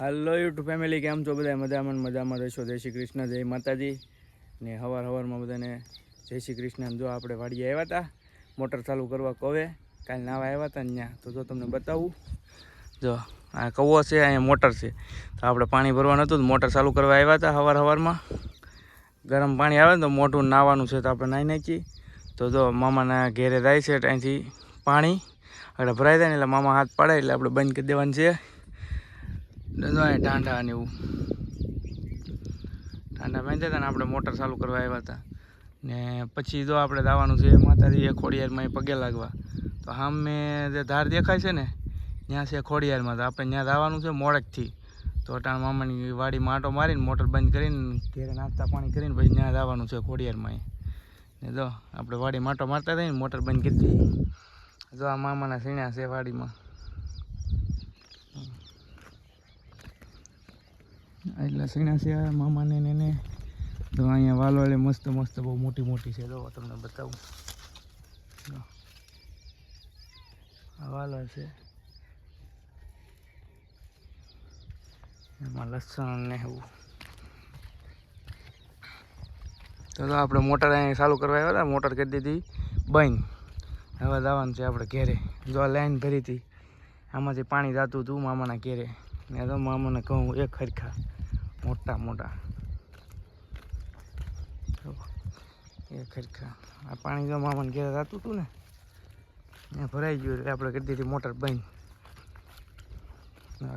હાલો YouTube family, કેમ છો બધા? મજામાં રહેશો? જય શ્રી કૃષ્ણ, જય માતાજી ને સવારમાં બધાને જય શ્રી કૃષ્ણ. જો આપણે વાડીએ આવ્યા હતા મોટર ચાલુ કરવા કવે, કાલે નાવા આવ્યા હતા ને ત્યાં. તો જો તમને બતાવું, જો આ કવો છે, અહીંયા મોટર છે. તો આપણે પાણી ભરવાનું હતું, મોટર ચાલુ કરવા આવ્યા હતા. સવારમાં ગરમ પાણી આવે ને તો મોટું નાવાનું છે, તો આપણે નાહી નાખીએ. તો જો મામાના ઘેરે જાય છે, ત્યાંથી પાણી આગળ ભરાઈ જાય ને એટલે મામા હાથ પાડે એટલે આપણે બંધ કરી દેવાનું છે. ટાંડા ને એવું ટાંડા બાંધ્યા હતા ને આપણે મોટર ચાલુ કરવા આવ્યા હતા. ને પછી જો આપણે જવાનું છે માતાજી ખોડિયારમાં પગે લાગવા. તો સામે જે ધાર દેખાય છે ને ત્યાં છે ખોડિયારમાં. તો આપણે ત્યાં જવાનું છે મોડેકથી. તો અટાણ મામાની વાડીમાં આંટો મારીને મોટર બંધ કરીને ઘેરે નાસ્તા પાણી કરીને પછી ત્યાં જવાનું છે ખોડિયારમાં. ને જો આપણે વાડીમાં આંટો મારતા થઈને મોટર બંધ કરી દઈએ. જો આ મામાના સીણા છે વાડીમાં, એટલે સીણા છે મામાને ને. તો અહીંયા વાલોળે મસ્ત મસ્ત બહુ મોટી મોટી છે. જો તમને બતાવું, આ વાલોળ છે, એમાં લસણ ને એવું. તો આપણે મોટર અહીંયા ચાલુ કરવા આવ્યા હતા, મોટર કરી દીધી બંધ. હવે જવાનું છે આપણે ઘેરે. જો લાઈન ભરી હતી, આમાંથી પાણી જતું હતું મામાના ઘેરે. ને તો મામાને કહું એક ખરખા મોટા મોટા એક ખરખા આ પાણી જો મામાને ઘેરે જતું હતું ને ત્યાં ભરાઈ ગયું એટલે આપણે કરી દીધી મોટર બંધ.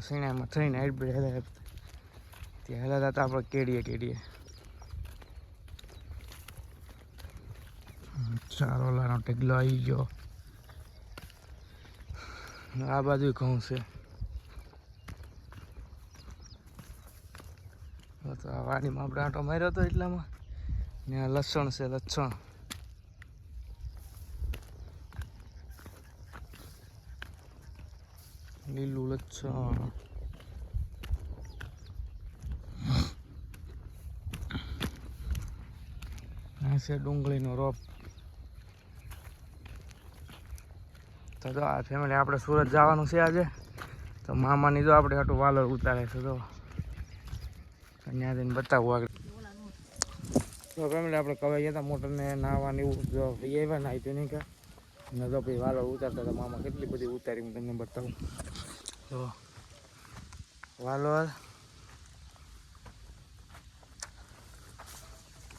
સીણામાં થઈને હાઈડબ્રેડ હેલા ત્યાં હેલા હતા આપણે કેડીએ ચારો લાનો ટેગલો આવી ગયો. આ બાજુ ઘઉં છે. તો આ વાડીમાં આપણે આંટો માર્યો હતો એટલામાં. ને આ લસણ છે, લસણ લીલું લસણ. આ છે ડુંગળીનો રોપ. તો જો આ ફેમિલી આપણે સુરત જવાનું છે આજે. તો મામાની જો આપણે આટલું વાલોળ ઉતારે છે. તો ત્યાં જઈને બતાવવું આગળ. તો ફેમિલી આપણે કવાઈ ગયા હતા મોટરને નાહવાની એવું. જો ભાઈ આવ્યા નાહી તો નહીં કા ને તો ભાઈ વાલોળ ઉતારતા હતા મામા. કેટલી બધી ઉતારી હું તમને બતાવું. તો વાલોળ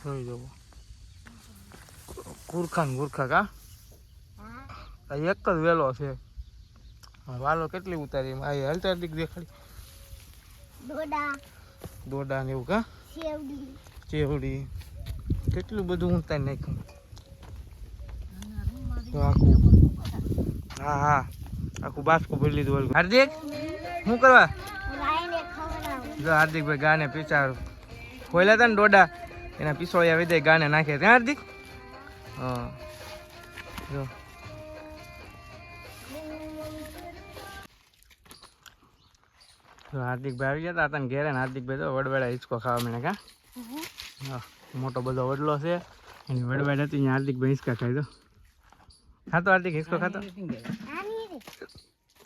જોઈ જવું, ગુરખા કા એક જ વેલો છે. વાલો કેટલી ઉતારી આ હલતા દેખાડી દોડા ને એવું કા ચેવડી કેટલું બધું ઉતારી નાખ્યું. તો આખું હા આખું બાસકું ભરી લીધું. હાર્દિક શું કરવા? જો હાર્દિકભાઈ ગાને પીછા ખોલ્યા હતા ને દોડા, એના પીછોળિયા વિદે ગાને નાખ્યા ત્યાં. હાર્દિક હા જો હાર્દિકભાઈ આવી ગયા હતા ઘેરે ને. હાર્દિકભાઈ તો વડવેડા હિંચકો ખાવા મને કા મોટો બધો વડલો છે એની વડવેડ હતી. અહીંયા હાર્દિકભાઈ હિંચકા ખાઈ દો. ખાતો હાર્દિક હિંચકો ખાતો?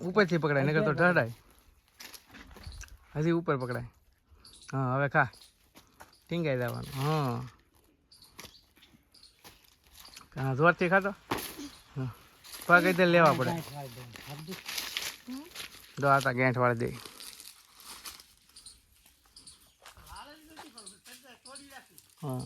ઉપરથી પકડાય નકર તો ઢળાય. હજી ઉપર પકડાય. હા હવે ખા, ટીંગાઈ દેવાનું. હા જોરથી ખાતો. પગ રીતે લેવા પડે. જો આતા ગેંઠ વાળી દે. હા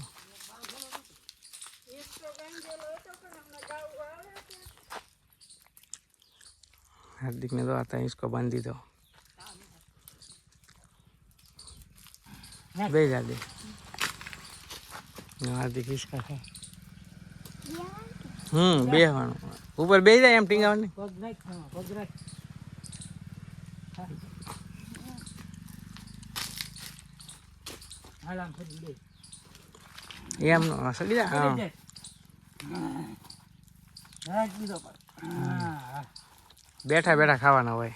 હાર્દિક ને તો आता इसको बांधी दो બે જાદે. હાર્દિક इसका है બેહવાનું ઉપર બે જાય એમ ટીંગાવાની. એમ સડી જાય. બેઠા બેઠા ખાવાના હોય.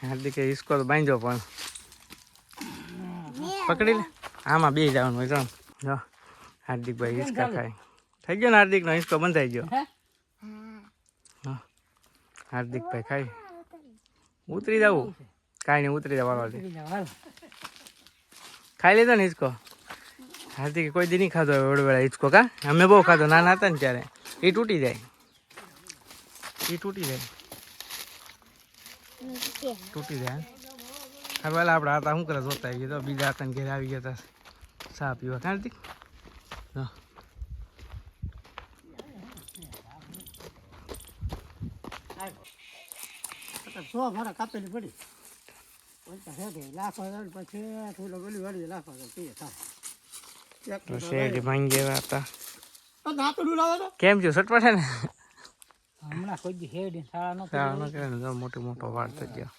હાર્દિકે હિસકો તો બાંધ્યો પણ પકડી લે. આમાં બે જવાનું હોય. જો હાર્દિકભાઈ હિસકા ખાય. થઈ ગયો ને હાર્દિકનો હિંચકો બંધાઈ ગયો. હા હાર્દિકભાઈ ખાઈ ઉતરી જવું કાંઈ નહીં ઉતરી જવાનું ખાઈ લીધો ને હિંચકો. હાર્દિક કોઈ દી નહીં ખાધો હવે વડવેળા હિંચકો કા અમે બહુ ખાધો નાના હતા ને ત્યારે. એ તૂટી જાય તૂટી જાય ખરવાલા આપણા હતા શું કરે જોતા આવી ગયા બીજા હતા ને ઘેર આવી ગયા હતા ચા પીવા હાર્દિક. હા કાપેલી પડી લાખો પછી થોડો ગલી વાળી લાખો શેરડી ભાંગી ગયા હતા. આપેલું લાવે તો કેમ છું સટવા છે ને હમણાં કોઈ દી હેડી શાળા શાળા ન કરે ને મોટો મોટો વાર થઈ ગયો.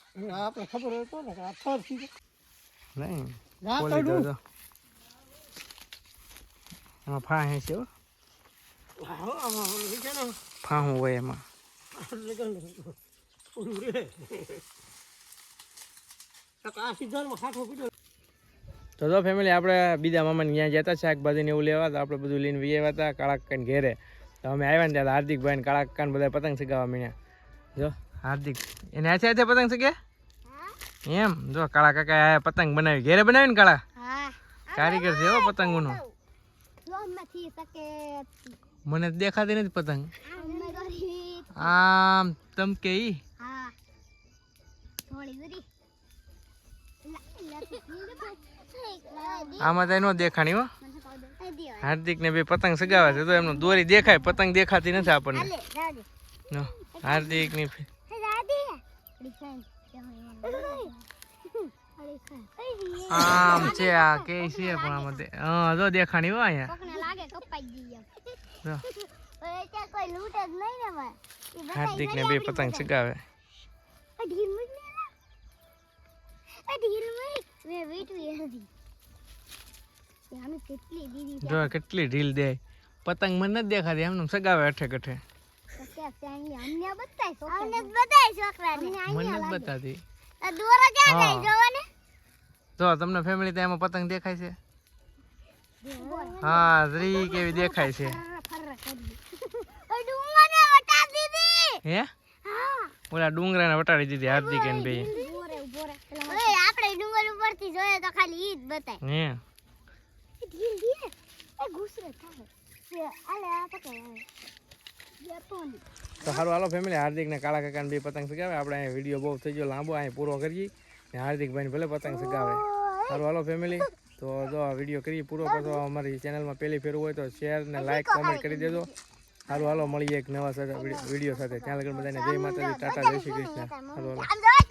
આપણે ખબર હોય તો ને કે આ થર થી નહીં બોલી દો તો એમાં ફા હે છે ફાહું હોય એમાં. તો જો ફેમિલી આપણે બીજા મામાને ત્યાં જતા શાકભાજી ને એવું લેવા તો આપણે બધું લઈને વી આવ્યા હતા કાળા કાકાને ઘેરે. તો અમે આવ્યા ને ત્યારે હાર્દિકભાઈ ને કાળા કાકાને બધા પતંગ ચગાવવા માંડ્યા. જો હાર્દિક એને હાથે હાથે પતંગ ચગે એમ. જો કાળા કાકા આ પતંગ બનાવી ઘેરે બનાવી ને કાળા કારીગર છે હો પતંગોનો. મને દેખાતી નથી પતંગ આમ તમકે ઈ આમાં તો નો દેખાણી હો. હાર્દિક ને બે પતંગ સગાવે છે તો એમનું દોરી દેખાય પતંગ દેખાતી નથી આપણને. હાર્દિક ની આમ છે આ કે છે પણ આમાં હા જો દેખાણી હો અહીંયા. હાર્દિક ને બે પતંગ સગાવે. જો કેટલી ઢીલ દે પતંગ મને નથી દેખાતી એમને સગાવે અઠે કઠે. મને નથી બતાતી. જો તમને ફેમિલી તો એમાં પતંગ દેખાય છે. હા જરી કેવી દેખાય છે હે. ઓલા ડુંગરા ને વટાડી દીધી હાર્દિક ને બે. આપણે ડુંગર ઉપરથી જોઈએ તો ખાલી ઈ જ બતાય હે ઢીલ દે એ ઘુસરે થાય આલે આ પકડ તો સારું હાલો ફેમિલી હાર્દિક ને કાળા કાકા ને બે પતંગ સગાવે. આપણે અહીંયા વિડીયો બહુ થઈ ગયો લાંબો અહીંયા પૂરો કરીએ ને હાર્દિકભાઈ ભલે પતંગ સગાવે. સારું હાલો ફેમિલી તો જો આ વિડીયો કરીએ પૂરો કરતો. અમારી ચેનલમાં પહેલી ફેરવું હોય તો શેર ને લાઈક કોમેન્ટ કરી દેજો. સારું હાલો મળીએ એક નવા વિડીયો સાથે. ત્યાં લગન બધાને જય માતાજી ટાટા જય શ્રી કૃષ્ણ. હાલો હાલો.